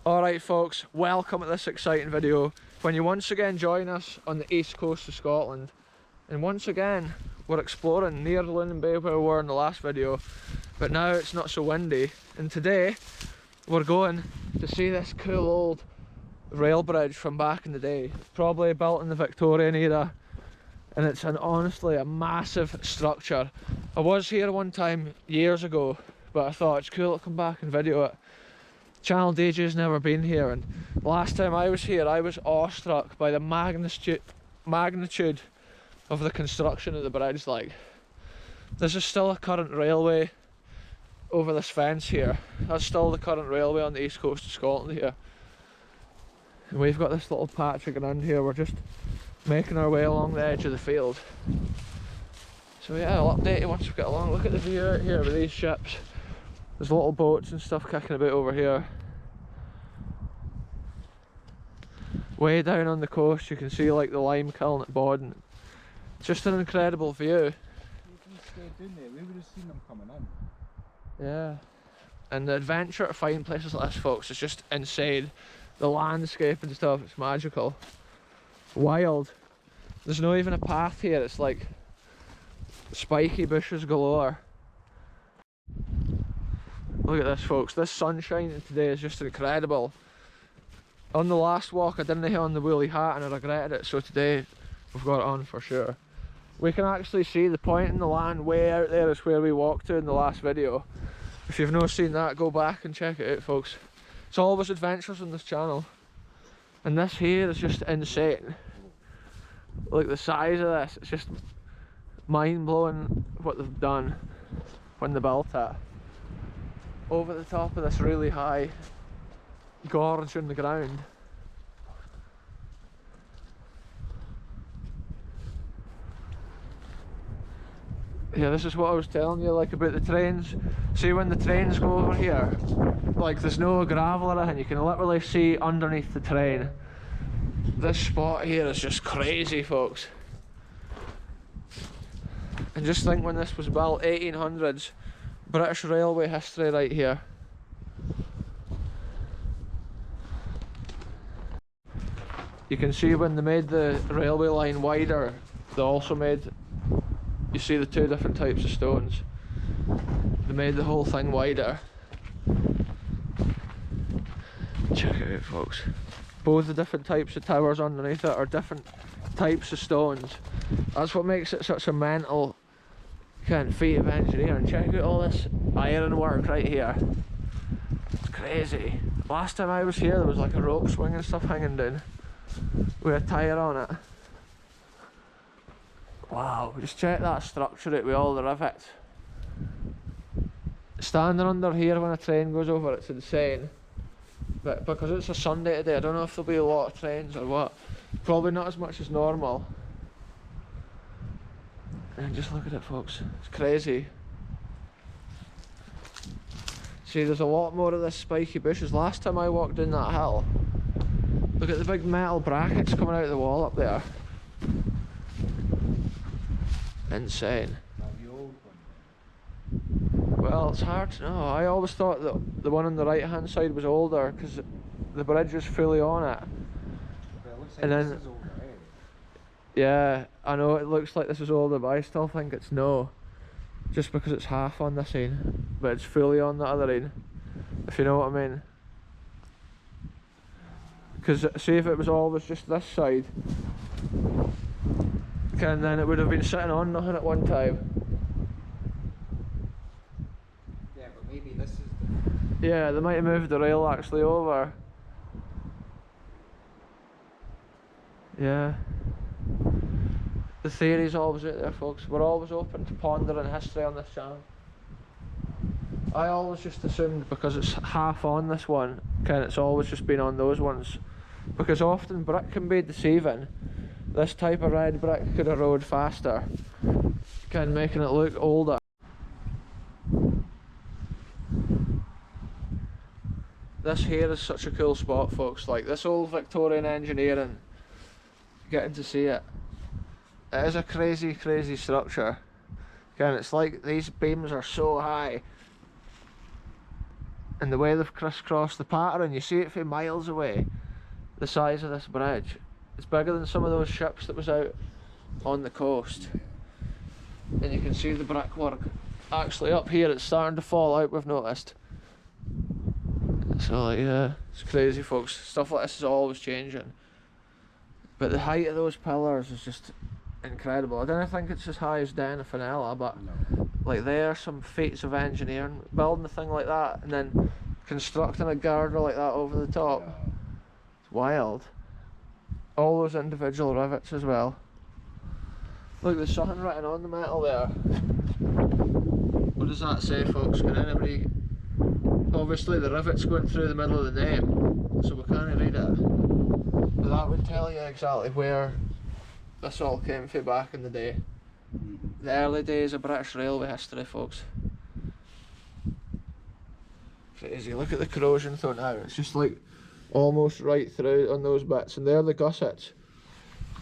Alright folks, welcome to this exciting video when you once again join us on the east coast of Scotland. And once again we're exploring near Lunan Bay where we were in the last video, but now it's not so windy. And today we're going to see this cool old rail bridge from back in the day, probably built in the Victorian era, and it's honestly a massive structure. I was here one time years ago, but I thought it's cool to come back and video it. Channel DJ's never been here, and the last time I was here I was awestruck by the magnitude of the construction of the bridge. Like, this is still a current railway over this fence here. That's still the current railway on the east coast of Scotland here. And we've got this little patch of ground here. We're just making our way along the edge of the field. So yeah, I'll update you once we get along. Look at the view out here with these ships. There's little boats and stuff kicking about over here. Way down on the coast you can see like the lime kiln at Bodden. It's just an incredible view. If we stayed down there, we would have seen them coming in. Yeah. And the adventure to find places like this, folks, is just insane. The landscape and stuff, it's magical. Wild. There's not even a path here, it's like spiky bushes galore. Look at this, folks. This sunshine today is just incredible. On the last walk I didn't have on the woolly hat and I regretted it, so today we've got it on for sure. We can actually see the point in the land way out there is where we walked to in the last video. If you've not seen that, go back and check it out, folks. It's always adventures on this channel. And this here is just insane. Look, the size of this, it's just mind-blowing what they've done when they built it. Over the top of this really high gorge in the ground. Yeah, this is what I was telling you, like, about the trains. See, when the trains go over here, like, there's no gravel or anything, you can literally see underneath the train. This spot here is just crazy, folks. And just think, when this was built, 1800s, British railway history right here. You can see when they made the railway line wider, they also made, you see the two different types of stones. They made the whole thing wider. Check it out, folks. Both the different types of towers underneath it are different types of stones. That's what makes it such a mental kind of feat of engineering. Check out all this iron work right here. It's crazy. Last time I was here there was like a rope swing and stuff hanging down with a tyre on it. Wow, just check that structure out with all the rivets. Standing under here when a train goes over, it's insane. But because it's a Sunday today, I don't know if there'll be a lot of trains or what. Probably not as much as normal. And just look at it, folks, it's crazy. See, there's a lot more of this spiky bushes. Last time I walked down that hill, look at the big metal brackets coming out of the wall up there. Insane. The old one. Well, it's hard to know. I always thought that the one on the right hand side was older because the bridge was fully on it. But it looks like And this then, is older, eh? yeah, I know it looks like this is older, but I still think it's no. Just because it's half on this end, but it's fully on the other end, if you know what I mean. Because see, if it was always just this side, and then it would have been sitting on nothing at one time. Yeah, but maybe this is the... Yeah, they might have moved the rail actually over. Yeah. The theory's always out there, folks. We're always open to pondering history on this channel. I always just assumed because it's half on this one, it's always just been on those ones. Because often brick can be deceiving. This type of red brick could erode faster, making it look older. This here is such a cool spot, folks. Like, this old Victorian engineering, getting to see it. It is a crazy, crazy structure. Again, it's like these beams are so high And the way they've crisscrossed the pattern, you see it from miles away. The size of this bridge, it's bigger than some of those ships that was out on the coast. And you can see the brickwork. Actually up here it's starting to fall out, we've noticed. So like, yeah, it's crazy folks. Stuff like this is always changing. But the height of those pillars is just incredible. I don't think it's as high as Den of Fenella, but No. like there are some feats of engineering. Building a thing like that and then constructing a girder like that over the top. Yeah. It's wild. All those individual rivets as well. Look, there's something written on the metal there. What does that say, folks? Can anybody... Obviously the rivet's going through the middle of the name, so we can't read it. But that would tell you exactly where this all came from back in the day. The early days of British railway history, folks. Crazy. Look at the corrosion though now. It's just like almost right through on those bits, and they're the gussets.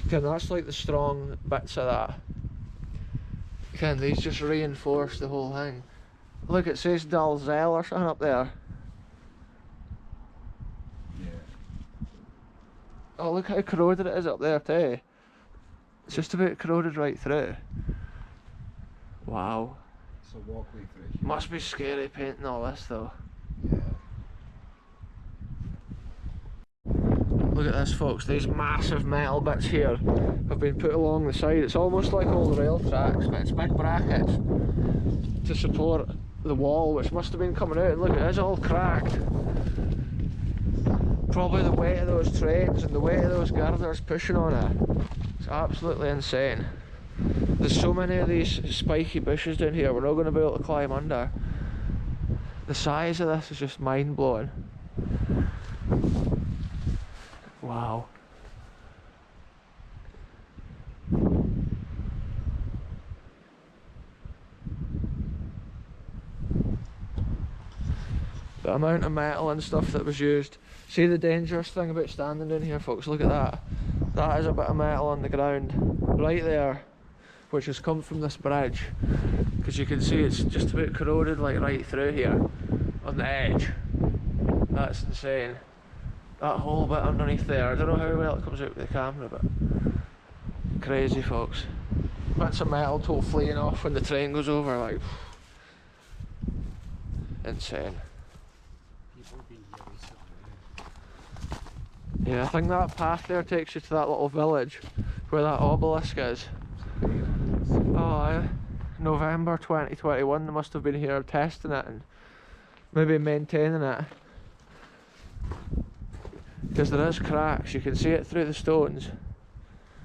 Again, that's like the strong bits of that. Again, these just reinforce the whole thing. Look, it says Dalzell or something up there. Yeah. Oh, look how corroded it is up there too. It's just about corroded right through. Wow. It's a walkway through here. Must be scary painting all this though. Yeah. Look at this folks, these massive metal bits here have been put along the side. It's almost like old rail tracks, but it's big brackets to support the wall, which must have been coming out. And look, it is all cracked. Probably the weight of those trains and the weight of those girders pushing on it. It's absolutely insane. There's so many of these spiky bushes down here, we're not going to be able to climb under. The size of this is just mind blowing. Wow. The amount of metal and stuff that was used. See the dangerous thing about standing in here, folks, look at that. That is a bit of metal on the ground right there, which has come from this bridge, because you can see it's just about corroded like right through here on the edge. That's insane. That whole bit underneath there, I don't know how well it comes out with the camera, but crazy folks. Bits of metal total fleeing off when the train goes over, like insane. Yeah, I think that path there takes you to that little village where that obelisk is. Oh, November 2021, they must have been here testing it and maybe maintaining it. Because there is cracks, you can see it through the stones.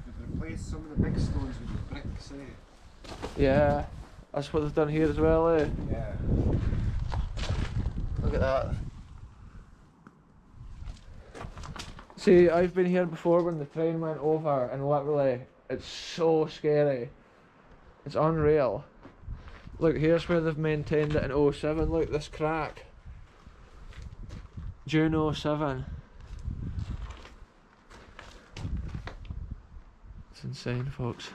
They've replaced some of the big stones with the bricks, eh? Yeah, that's what they've done here as well, eh? Yeah. Look at that. See, I've been here before when the train went over, and literally, it's so scary. It's unreal. Look, here's where they've maintained it in 07. Look, this crack. June 07. It's insane, folks.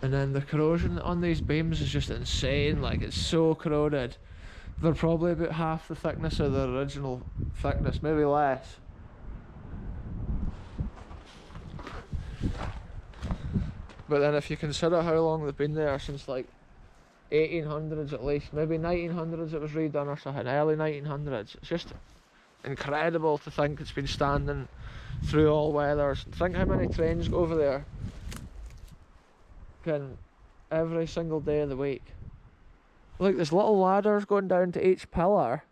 And then the corrosion on these beams is just insane, like it's so corroded. They're probably about half the thickness of the original thickness, maybe less. But then if you consider how long they've been there, since like 1800s at least, maybe 1900s it was redone or something, early 1900s. It's just incredible to think it's been standing through all weathers. Think how many trains go over there every single day of the week. Look, there's little ladders going down to each pillar.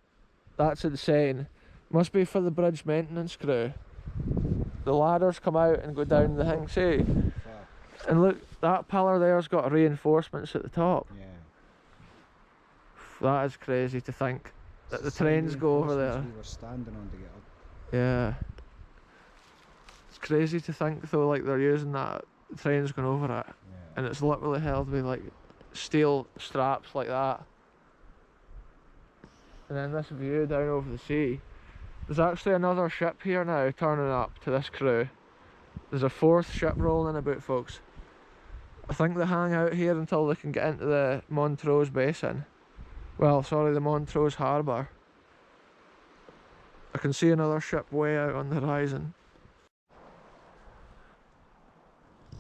That's insane. Must be for the bridge maintenance crew. The ladders come out and go down the thing, see? And look, that pillar there's got reinforcements at the top. Yeah. That is crazy to think that the trains go over there. We were standing on to get up. Yeah. It's crazy to think though, like they're using that, the train's going over it. Yeah. And it's literally held with like steel straps like that. And then this view down over the sea. There's actually another ship here now turning up to this crew. There's a fourth ship rolling about, folks. I think they hang out here until they can get into the Montrose Basin. Well, sorry, the Montrose Harbour. I can see another ship way out on the horizon.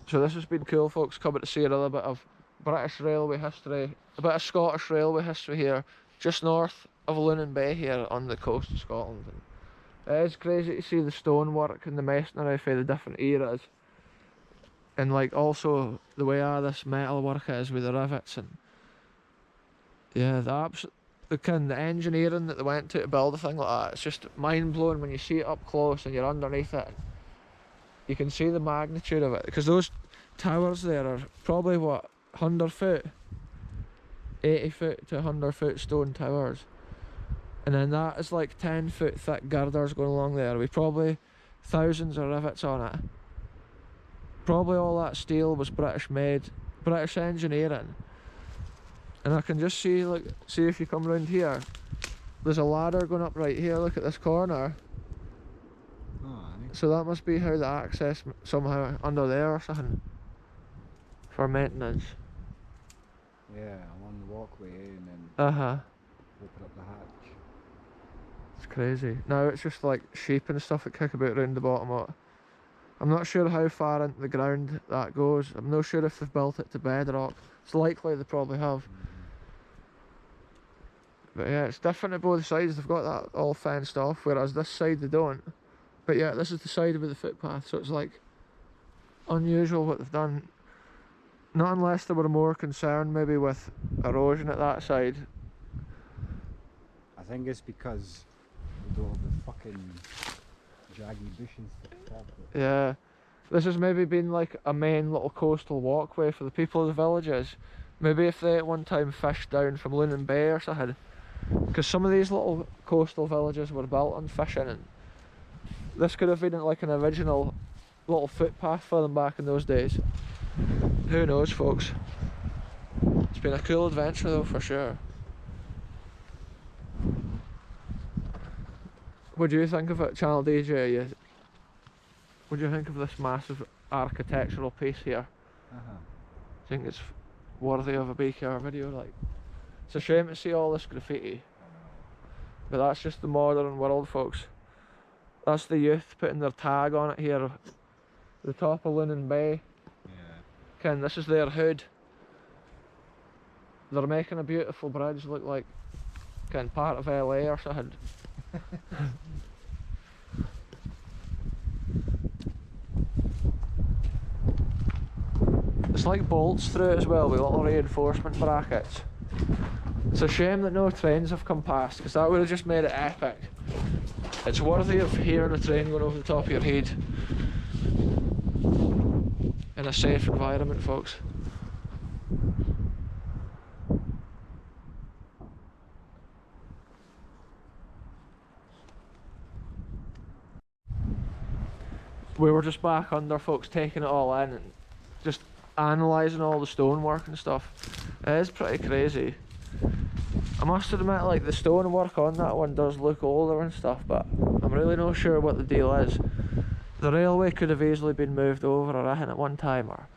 So this has been cool, folks, coming to see a little bit of British railway history, a bit of Scottish railway history here, just north of Lunan Bay here on the coast of Scotland. And it is crazy to see the stonework and the masonry for the different eras. And like also the way this metal work is with the rivets, and yeah, the engineering that they went to build a thing like that, it's just mind blowing when you see it up close and you're underneath it. You can see the magnitude of it, because those towers there are probably what, 100 foot, 80 foot to 100 foot stone towers, and then that is like 10 foot thick girders going along there with probably thousands of rivets on it. Probably all that steel was British made, British engineering. And I can just see, like, see if you come round here, there's a ladder going up right here, look at this corner. Oh, So that must be how the access somehow under there or something for maintenance. yeah, along the walkway and then Uh-huh. open up the hatch. It's crazy. Now it's just like sheep and stuff that kick about round the bottom of it. I'm not sure how far into the ground that goes. I'm not sure if they've built it to bedrock. It's likely they probably have. But yeah, it's different at both sides. They've got that all fenced off, whereas this side they don't. But yeah, this is the side with the footpath, so it's like unusual what they've done. Not unless they were more concerned maybe with erosion at that side. I think it's because we don't have the fucking jaggy bushes to stop it. Yeah, this has maybe been like a main little coastal walkway for the people of the villages. Maybe if they at one time fished down from Lunan Bay or something. Because some of these little coastal villages were built on fishing, and this could have been like an original little footpath for them back in those days. Who knows, folks? It's been a cool adventure though, for sure. What do you think of it, Channel DJ? What do you think of this massive architectural piece here? I think it's worthy of a BKR video. Like, it's a shame to see all this graffiti, but that's just the modern world, folks. That's the youth putting their tag on it here. The top of Lunan Bay. Yeah. Ken, this is their hood. They're making a beautiful bridge look like part of LA or something. It's like bolts through it as well with little reinforcement brackets. It's a shame that no trains have come past, because that would have just made it epic. It's worthy of hearing a train going over the top of your head in a safe environment, folks. We were just back under, folks, taking it all in and just analysing all the stonework and stuff. It is pretty crazy. I must admit, like, the stonework on that one does look older and stuff, but I'm really not sure what the deal is. The railway could have easily been moved over or anything at one time, or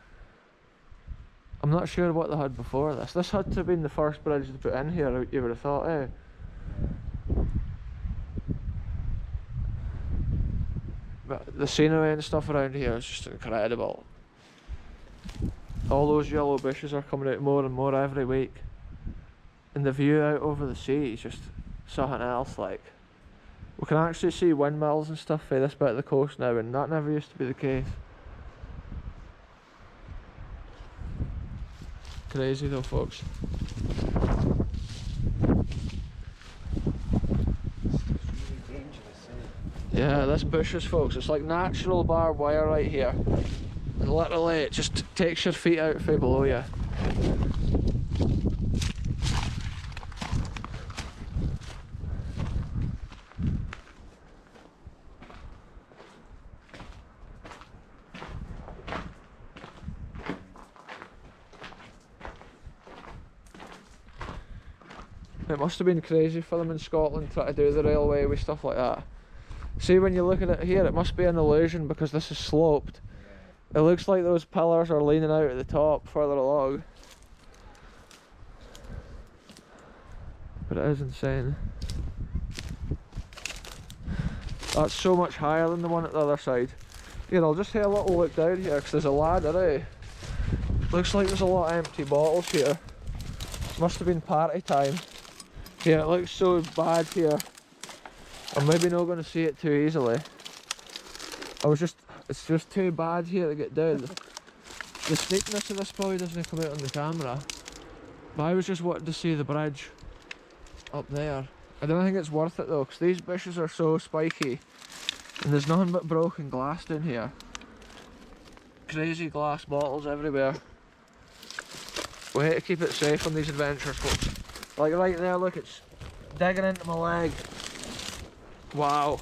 I'm not sure what they had before this. This had to have been the first bridge to put in here, you would have thought, eh? But the scenery and stuff around here is just incredible. All those yellow bushes are coming out more and more every week. And the view out over the sea is just something else. Like, we can actually see windmills and stuff for this bit of the coast now, and that never used to be the case. Crazy though, folks. Yeah, this bushes, folks, it's like natural barbed wire right here. And literally it just takes your feet out from below you. It must have been crazy for them in Scotland trying to do the railway with stuff like that. See, when you look at it here, it must be an illusion because this is sloped. It looks like those pillars are leaning out at the top further along. But it is insane. That's so much higher than the one at the other side. Here, I'll just have a little look down here because there's a ladder, eh? Looks like there's a lot of empty bottles here. Must have been party time. Yeah, it looks so bad here. I'm maybe not going to see it too easily. It's just too bad here to get down. The steepness of this probably doesn't come out on the camera. But I was just wanting to see the bridge up there. I don't think it's worth it though, because these bushes are so spiky. And there's nothing but broken glass down here. Crazy glass bottles everywhere. We hate to keep it safe on these adventures, folks. Like right there, look, it's digging into my leg. Wow.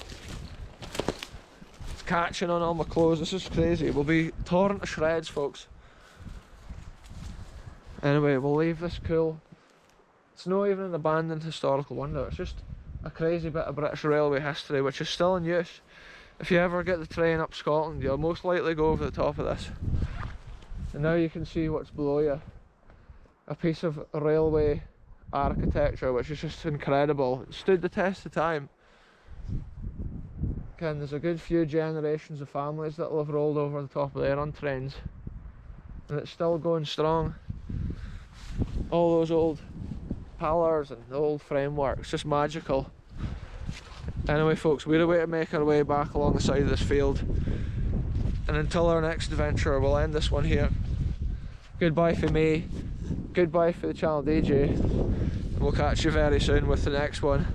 It's catching on all my clothes, this is crazy. We'll be torn to shreds, folks. Anyway, we'll leave this cool. It's not even an abandoned historical wonder, it's just a crazy bit of British railway history which is still in use. If you ever get the train up Scotland, you'll most likely go over the top of this. And now you can see what's below you. A piece of railway architecture which is just incredible. It stood the test of time. Again, there's a good few generations of families that will have rolled over the top of there on trains. And it's still going strong. All those old pillars and the old framework, it's just magical. Anyway folks, we're away to make our way back along the side of this field. And until our next adventure, we'll end this one here. Goodbye for me. Goodbye for the channel DJ, and we'll catch you very soon with the next one.